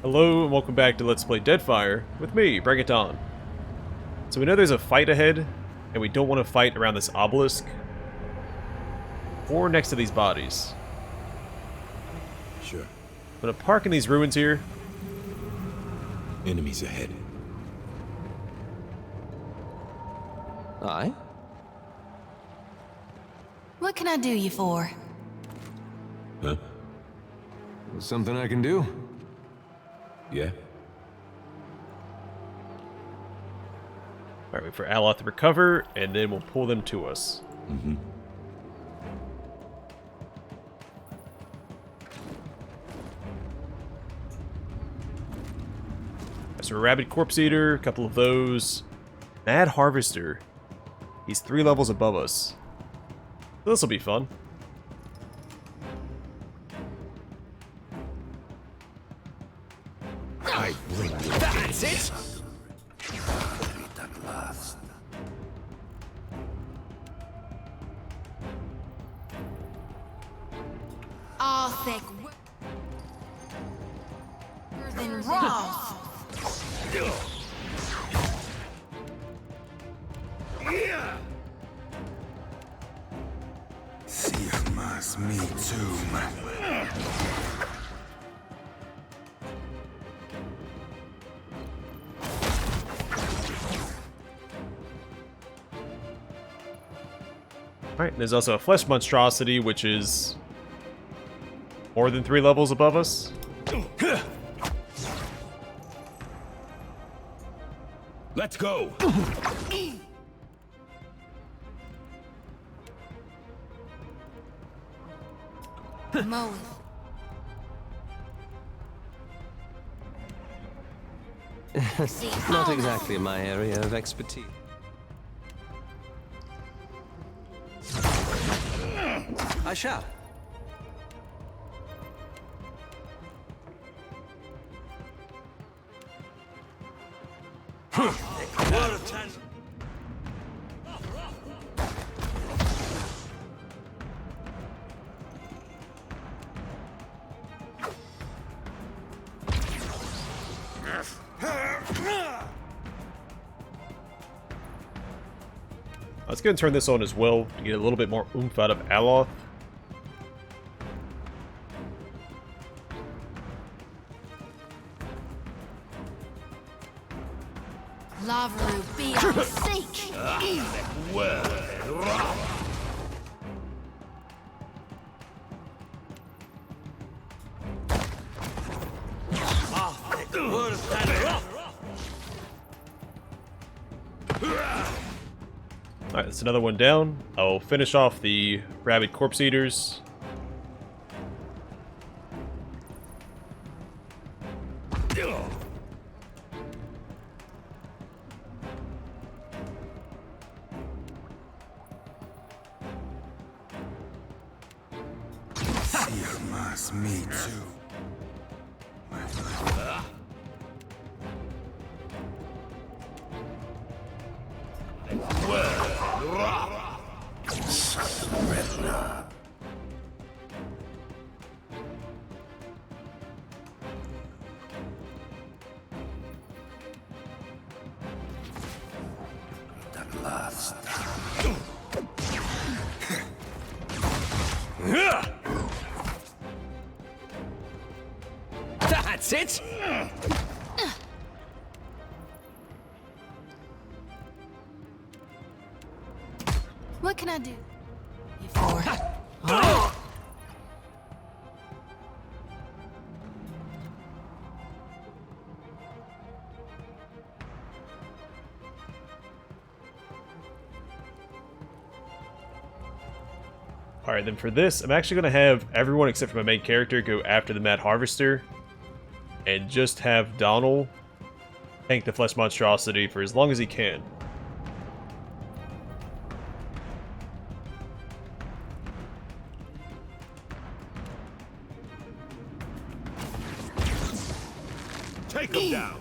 Hello and welcome back to Let's Play Deadfire with me, Bring It On. So we know there's a fight ahead, and we don't want to fight around this obelisk or next to these bodies. Sure. I'm gonna park in these ruins here. Enemies ahead. Aye? What can I do you for? Huh? Something I can do? Yeah? Alright, wait for Aloth to recover, and then we'll pull them to us. Mm-hmm. So a Rabid Corpse Eater, a couple of those. Mad Harvester. He's 3 levels above us. This'll be fun. I bring you. That's it! Arthur than Roth. Sirmas me too. Alright, there's also a Flesh Monstrosity, which is more than 3 levels above us. Let's go. Moeth. Not exactly my area of expertise. I shall. Let's go and turn this on as well to get a little bit more oomph out of Aloth. Lavaru be our sake. Alright, that's another one down. I'll finish off the Rabid Corpse Eaters. Sirmas me too. That's it! What can I do you for? Alright, then for this, I'm actually going to have everyone except for my main character go after the Mad Harvester. And just have Donald tank the Flesh Monstrosity for as long as he can. Take him down.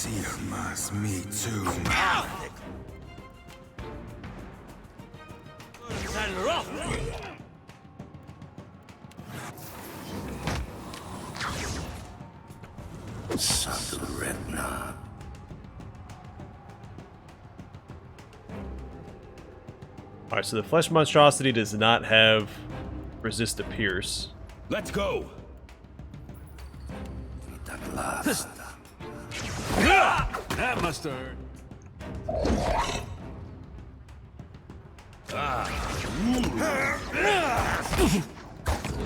Seek must meet too. Redna. Alright, so the flesh monstrosity does not have resist to pierce. Let's go. That must have hurt.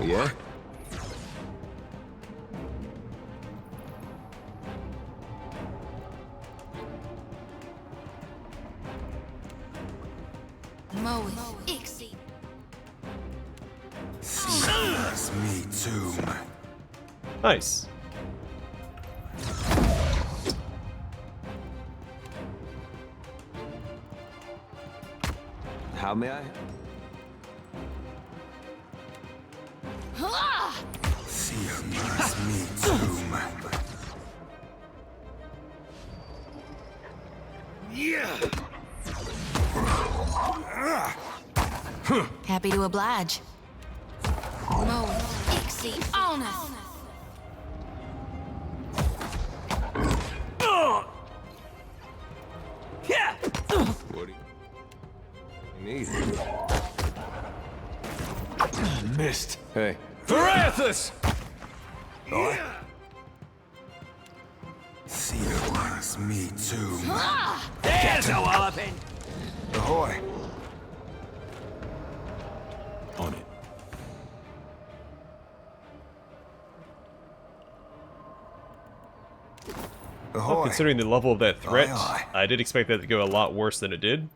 Yeah? Moe, Ixie. Seek must meet too. Nice. How may I? Seek must meet too. Happy to oblige. Moe, Ixie, on us. What do you need? Missed. Hey. Varathus! Seek must meet too. There's a walloping! Ahoy. On it. Well, Ahoy. considering the level of that threat, Aye, I did expect that to go a lot worse than it did.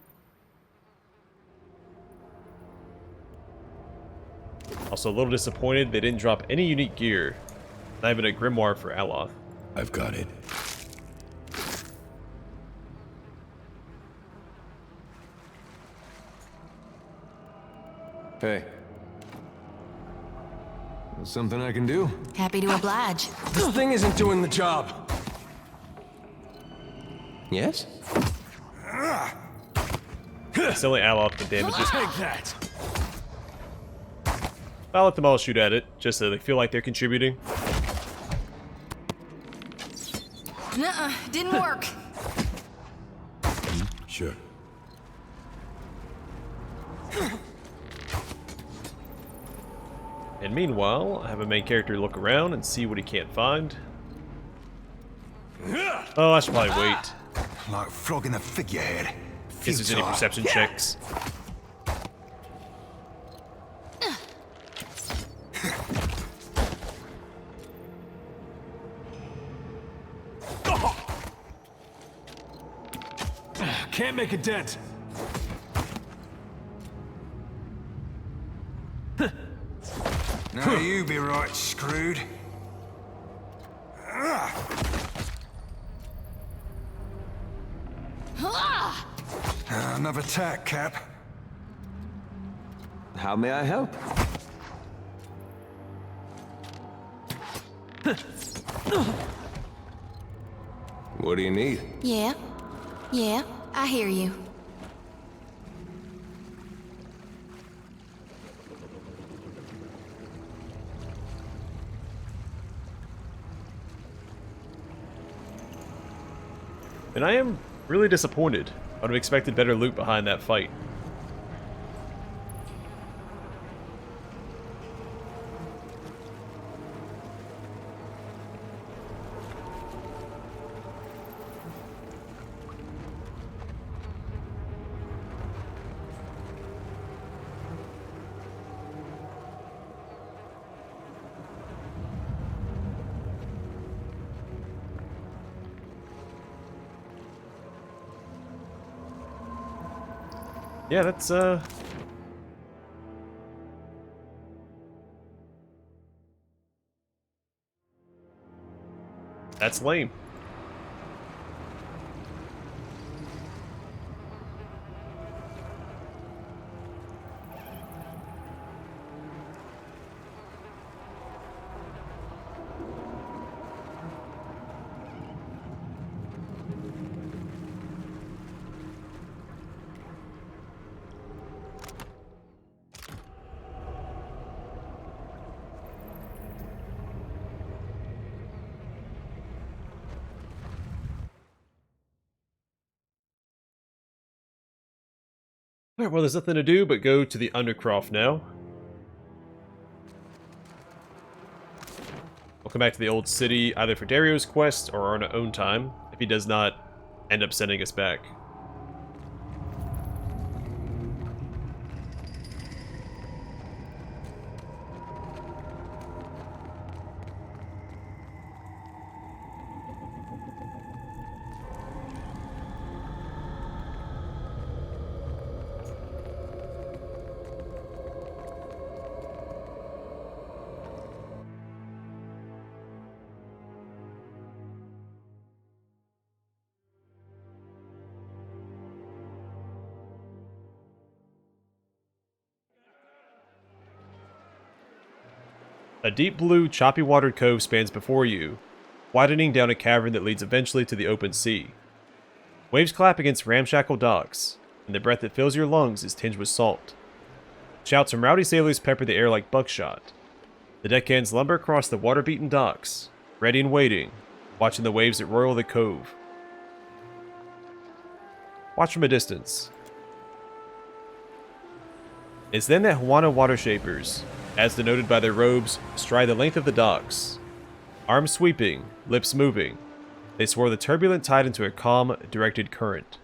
Also, a little disappointed they didn't drop any unique gear. Not even a grimoire for Aloth. I've got it. Hey. Something I can do? Happy to oblige. This thing isn't doing the job. Yes? It's only Aloth that damages. Take that! I'll let them all shoot at it, just so they feel like they're contributing. Nuh-uh, didn't work. Sure. And meanwhile, I have a main character look around and see what he can't find. Oh, I should probably wait. Like flogging a figurehead. In case there's any Futile. perception checks. Can't make a dent. Now you be right screwed. Another tack, Cap. How may I help? What do you need? Yeah, I hear you. And I am really disappointed. I would have expected better loot behind that fight. Yeah, that's lame. Alright, well, there's nothing to do but go to the Undercroft now. We'll come back to the old city either for Dario's quest or on our own time, if he does not end up sending us back. A deep blue, choppy-watered cove spans before you, widening down a cavern that leads eventually to the open sea. Waves clap against ramshackle docks, and the breath that fills your lungs is tinged with salt. Shouts from rowdy sailors pepper the air like buckshot. The deckhands lumber across the water-beaten docks, ready and waiting, watching the waves that roil the cove. Watch from a distance. It's then that Hawaiian water shapers, as denoted by their robes, stride the length of the docks. Arms sweeping, lips moving, they swirl the turbulent tide into a calm, directed current.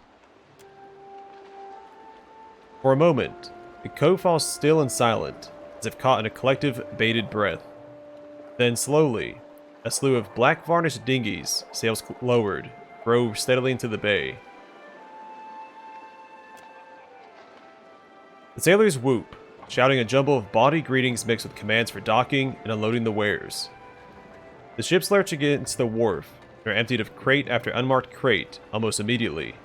For a moment, the cove falls still and silent, as if caught in a collective, bated breath. Then slowly, a slew of black varnished dinghies, sails lowered, rove steadily into the bay. The sailors whoop, shouting a jumble of bawdy greetings mixed with commands for docking and unloading the wares. The ships lurch against the wharf and are emptied of crate after unmarked crate almost immediately.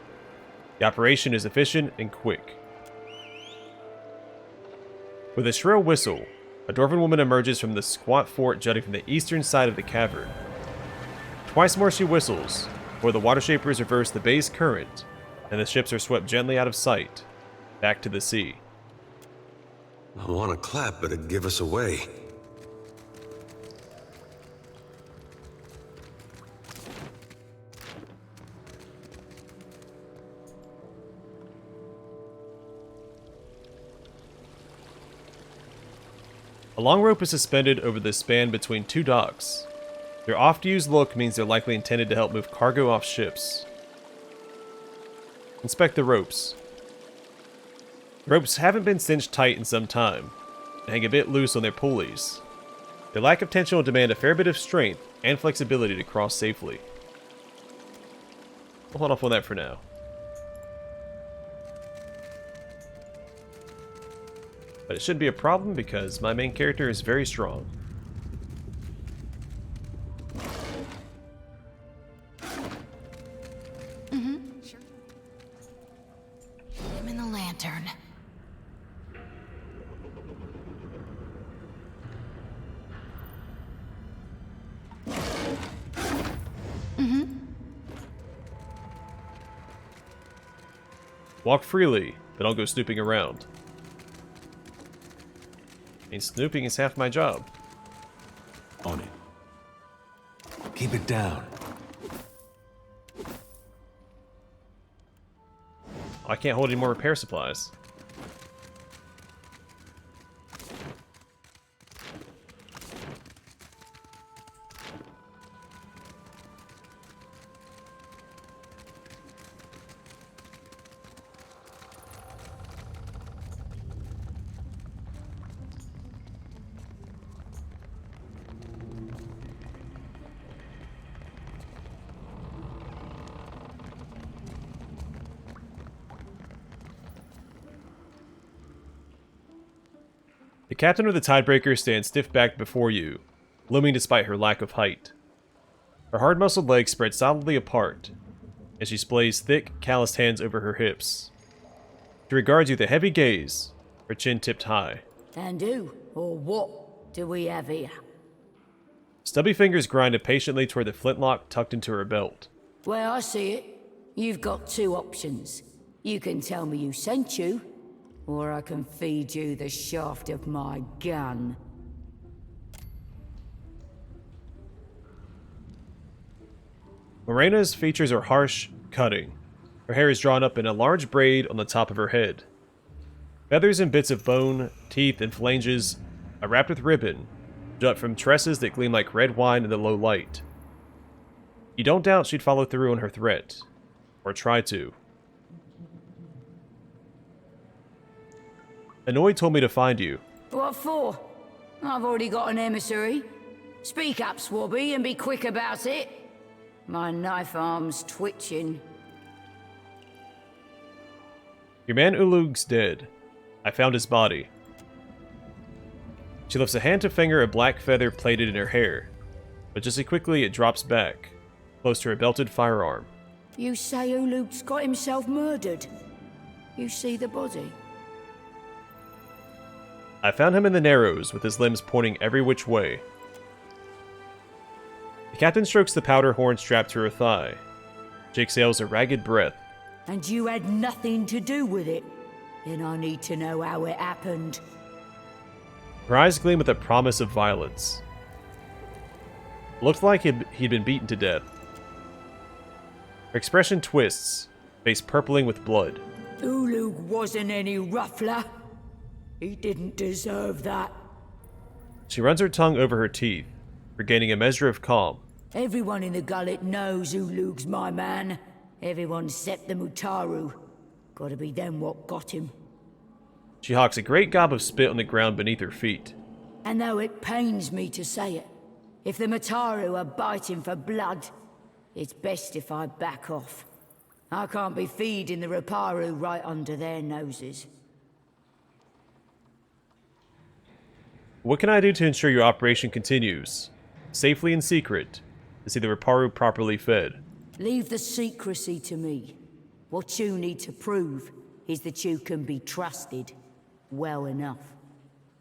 The operation is efficient and quick. With a shrill whistle, a dwarven woman emerges from the squat fort jutting from the eastern side of the cavern. Twice more she whistles, before the water shapers reverse the bay's current, and the ships are swept gently out of sight, back to the sea. I want to clap, but it'd give us away. A long rope is suspended over the span between two docks. Their oft-used look means they're likely intended to help move cargo off ships. Inspect the ropes. The ropes haven't been cinched tight in some time, and hang a bit loose on their pulleys. Their lack of tension will demand a fair bit of strength and flexibility to cross safely. We'll hold off on that for now. But it shouldn't be a problem because my main character is very strong. Sure. I'm in the lantern. Walk freely, but don't go snooping around. I mean, snooping is half my job. On it. Keep it down. I can't hold any more repair supplies. The captain of the Tidebreaker stands stiff-backed before you, looming despite her lack of height. Her hard-muscled legs spread solidly apart, as she splays thick, calloused hands over her hips. She regards you with a heavy gaze, her chin tipped high. And who, or what, do we have here? Stubby fingers grind impatiently toward the flintlock tucked into her belt. Well, I see it. You've got two options. You can tell me who sent you, or I can feed you the shaft of my gun. Morena's features are harsh, cutting. Her hair is drawn up in a large braid on the top of her head. Feathers and bits of bone, teeth, and phalanges are wrapped with ribbon, jut from tresses that gleam like red wine in the low light. You don't doubt she'd follow through on her threat. Or try to. Annoy told me to find you. What for? I've already got an emissary. Speak up, Swabby, and be quick about it. My knife arm's twitching. Your man Ulug's dead. I found his body. She lifts a hand to finger a black feather plaited in her hair, but just as quickly it drops back, close to her belted firearm. You say Ulug's got himself murdered? You see the body? I found him in the Narrows, with his limbs pointing every which way. The captain strokes the powder horn strapped to her thigh. She exhales a ragged breath. And you had nothing to do with it? Then I need to know how it happened. Her eyes gleam with a promise of violence. Looked like he'd been beaten to death. Her expression twists, face purpling with blood. Ulug wasn't any ruffler. He didn't deserve that. She runs her tongue over her teeth, regaining a measure of calm. Everyone in the gullet knows Ulug's my man. Everyone except the Mutaru. Gotta be them what got him. She hawks a great gob of spit on the ground beneath her feet. And though it pains me to say it, if the Mutaru are biting for blood, it's best if I back off. I can't be feeding the Raparu right under their noses. What can I do to ensure your operation continues, safely in secret, to see the Raparu properly fed? Leave the secrecy to me. What you need to prove is that you can be trusted well enough.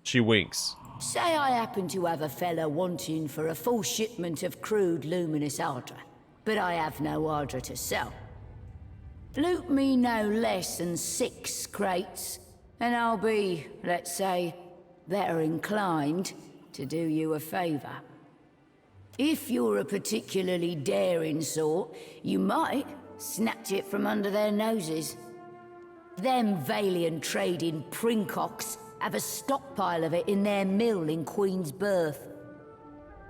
She winks. Say I happen to have a fella wanting for a full shipment of crude luminous Ardra, but I have no Ardra to sell. Loot me no less than 6 crates, and I'll be, let's say, better inclined to do you a favor. If you're a particularly daring sort, you might snatch it from under their noses. Them Valiant trading princocks have a stockpile of it in their mill in Queen's Berth.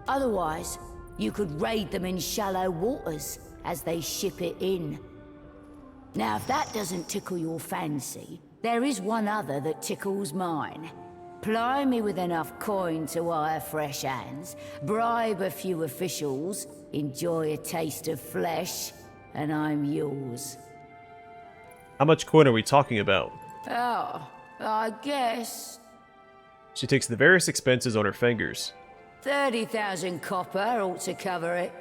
Otherwise, you could raid them in shallow waters as they ship it in. Now, if that doesn't tickle your fancy, there is one other that tickles mine. Ply me with enough coin to hire fresh hands, bribe a few officials, enjoy a taste of flesh, and I'm yours. How much coin are we talking about? Oh, I guess She takes the various expenses on her fingers. 30,000 copper ought to cover it.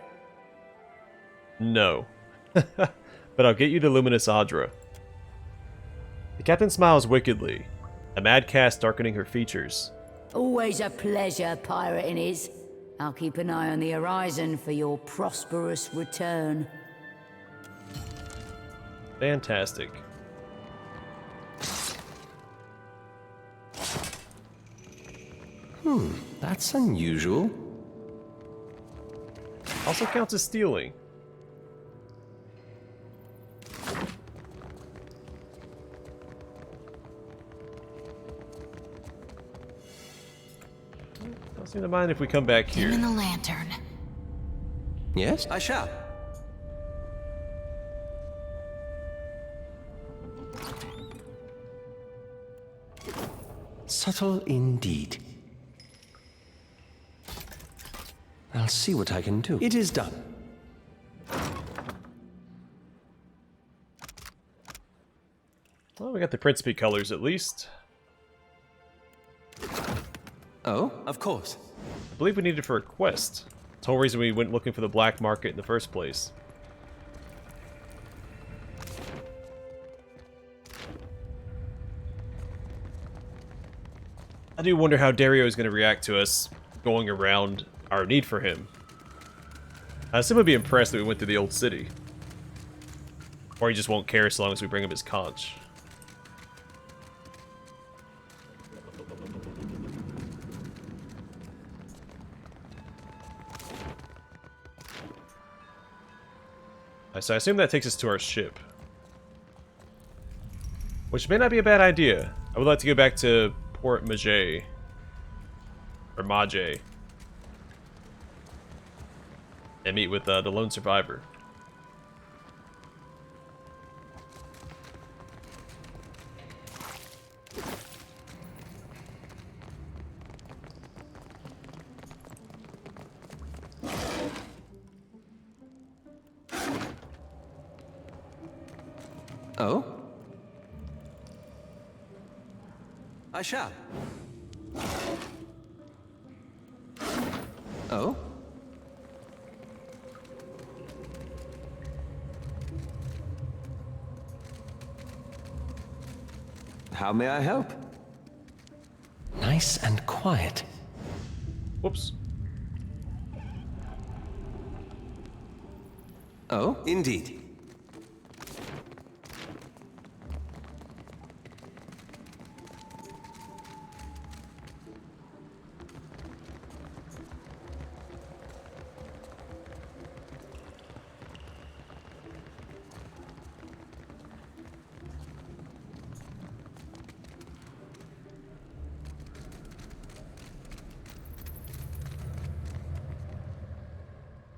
No. But I'll get you the luminous Ardra. The captain smiles wickedly, a mad cast darkening her features. Always a pleasure pirating is. I'll keep an eye on the horizon for your prosperous return. Fantastic. That's unusual. Also counts as stealing. Don't seem to mind if we come back Give here. me the lantern. Yes, I shall. Subtle indeed. I'll see what I can do. It is done. Well, we got the Principe colors at least. Oh, of course. I believe we need it for a quest. It's the whole reason we went looking for the black market in the first place. I do wonder how Dario is going to react to us going around our need for him. I assume he'd be impressed that we went through the old city. Or he just won't care so long as we bring him his conch. So I assume that takes us to our ship. Which may not be a bad idea. I would like to go back to Port Mage. Or Mage. And meet with the lone survivor. Oh? I shall. Oh? How may I help? Nice and quiet. Whoops. Oh? Indeed.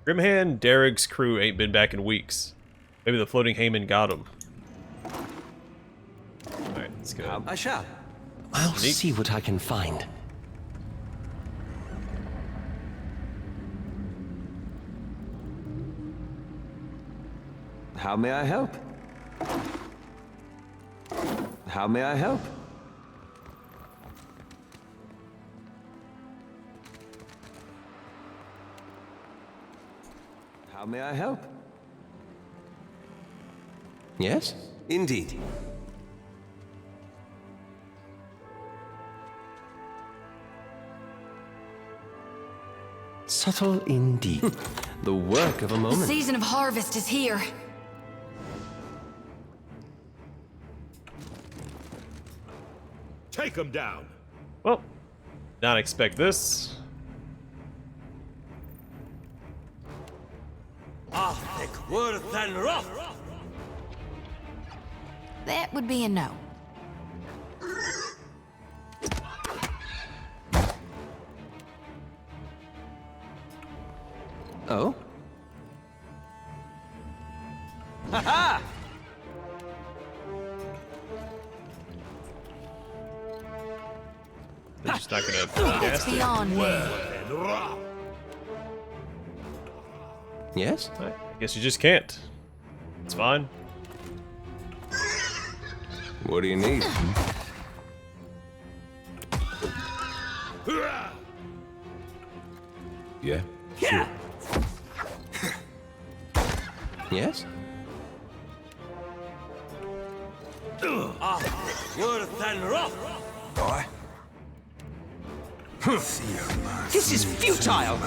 Grimhand Derek's crew ain't been back in weeks. Maybe the floating Heyman got him. Alright, let's go. I shall. I'll see what I can find. How may I help? How may I help? How may I help? Yes? Indeed. Subtle indeed. The work of a The moment. season of harvest is here. Take him down. Well, not expect this. That would be a no. Oh? They're just not gonna It's cast it. beyond me. Yes? I guess you just can't. It's fine. What do you need? Yeah? Yes? Boy. See you, man. This is futile!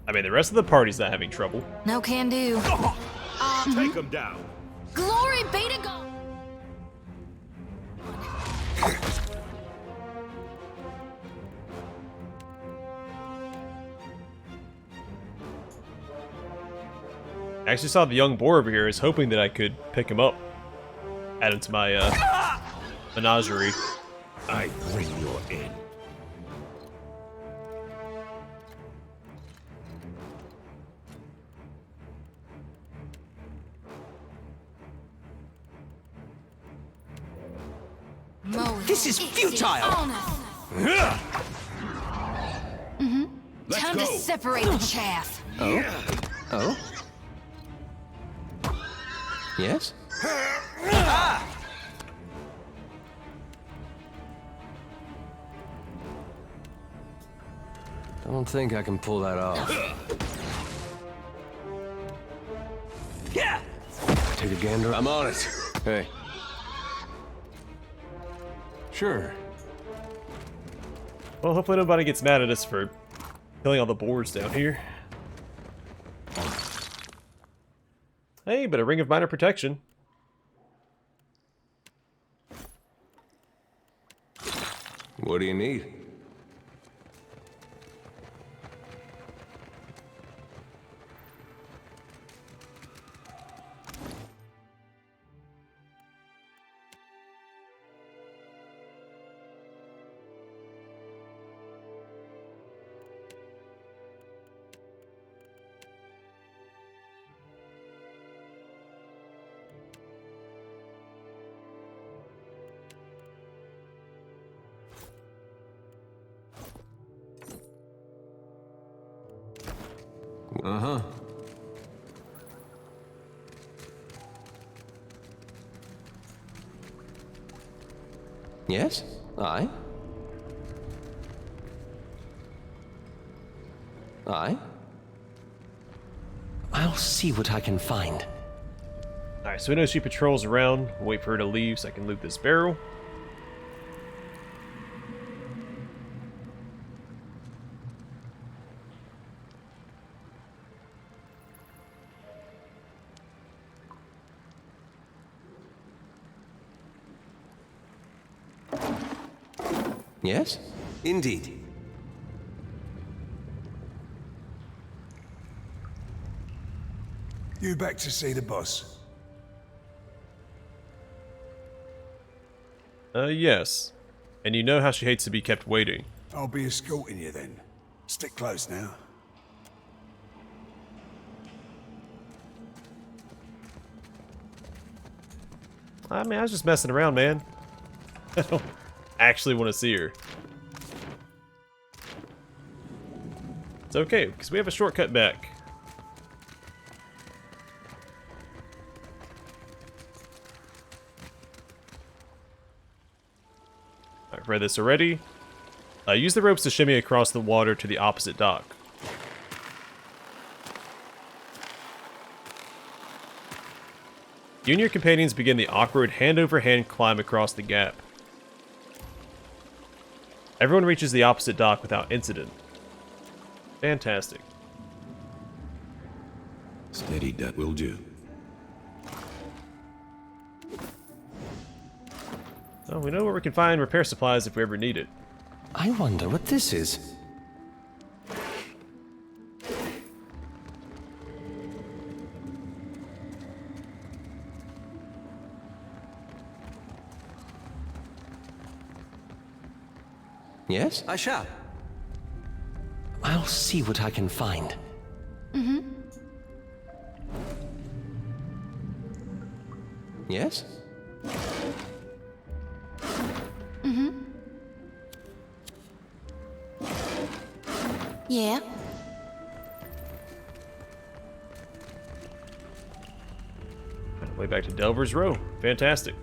I mean, the rest of the party's not having trouble. No can do. Take him down. Glory be to God! I actually saw the young boar over here. I was hoping that I could pick him up. Add him to my menagerie. I bring your end. This is futile! Let's Time go. to separate the chaff. Oh? Yes? Don't think I can pull that off. Take a gander. I'm on it. Hey. Sure. Well, hopefully nobody gets mad at us for killing all the boars down here. Hey, but a ring of minor protection. What do you need? Uh-huh. Yes? Aye? Aye? I'll see what I can find. Alright, so we know she patrols around. We'll wait for her to leave so I can loot this barrel. Yes? Indeed. You back to see the boss? Yes. And you know how she hates to be kept waiting. I'll be escorting you then. Stick close now. I mean, I was just messing around, man. I don't actually want to see her. It's okay, because we have a shortcut back. I've read this already. Use the ropes to shimmy across the water to the opposite dock. You and your companions begin the awkward hand-over-hand climb across the gap. Everyone reaches the opposite dock without incident. Fantastic. Steady, that will do. Well, we know where we can find repair supplies if we ever need it. I wonder what this is. Yes? I shall. I'll see what I can find. Mm-hmm. Yes? Yeah. Way back to Delver's Row. Fantastic.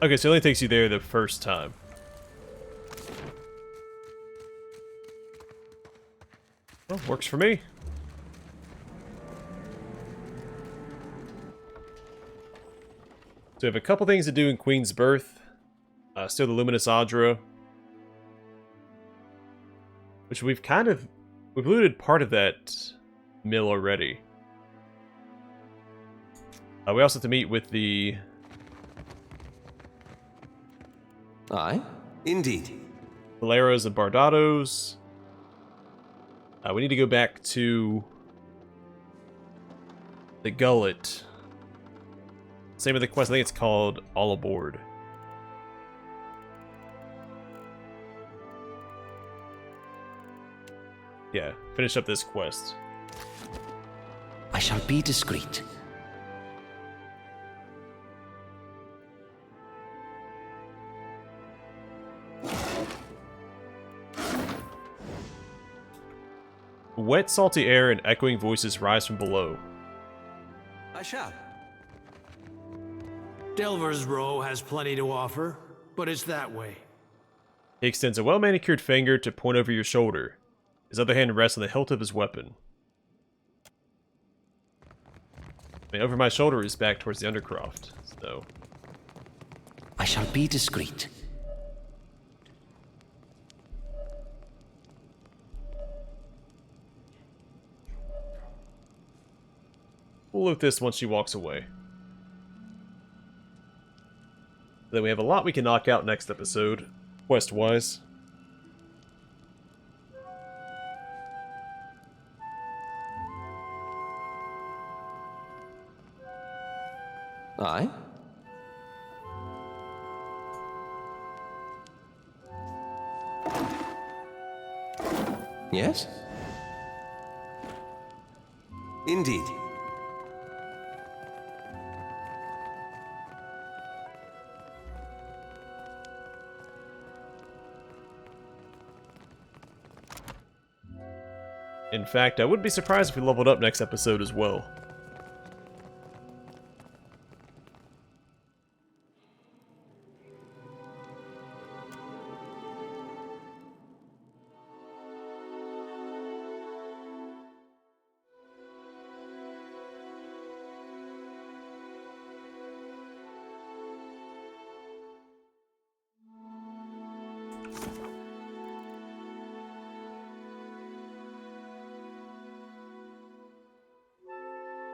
Okay, so it only takes you there the first time. Well, works for me. So we have a couple things to do in Queen's Birth. Still the Luminous Audra. Which we've looted part of that mill already. We also have to meet with the... Aye, indeed. Valeros and Bardados. We need to go back to the Gullet. Same with the quest, I think it's called All Aboard. Yeah, finish up this quest. I shall be discreet. Wet, salty air and echoing voices rise from below. I shall. Delver's Row has plenty to offer, but it's that way. He extends a well-manicured finger to point over your shoulder. His other hand rests on the hilt of his weapon. I mean, over my shoulder is back towards the Undercroft, so... I shall be discreet. We'll loot this once she walks away. Then we have a lot we can knock out next episode, quest-wise. Aye? Yes? Indeed. In fact, I wouldn't be surprised if we leveled up next episode as well.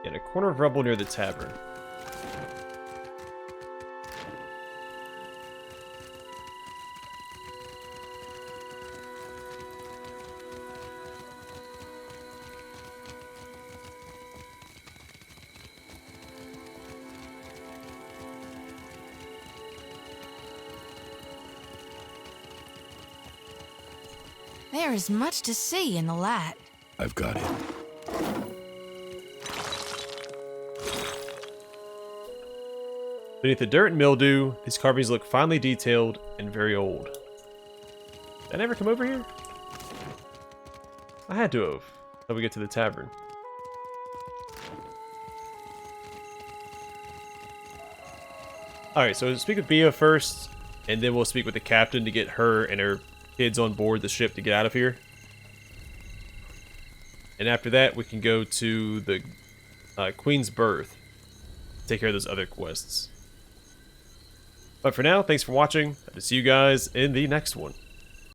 In a corner of rubble near the tavern. There is much to see in the light. I've got it. Beneath the dirt and mildew, these carvings look finely detailed and very old. Did I never come over here? I had to have. Till we get to the tavern. Alright, so speak with Bia first, and then we'll speak with the captain to get her and her kids on board the ship to get out of here. And after that, we can go to the Queen's Berth. Take care of those other quests. But for now, thanks for watching. I'll see you guys in the next one.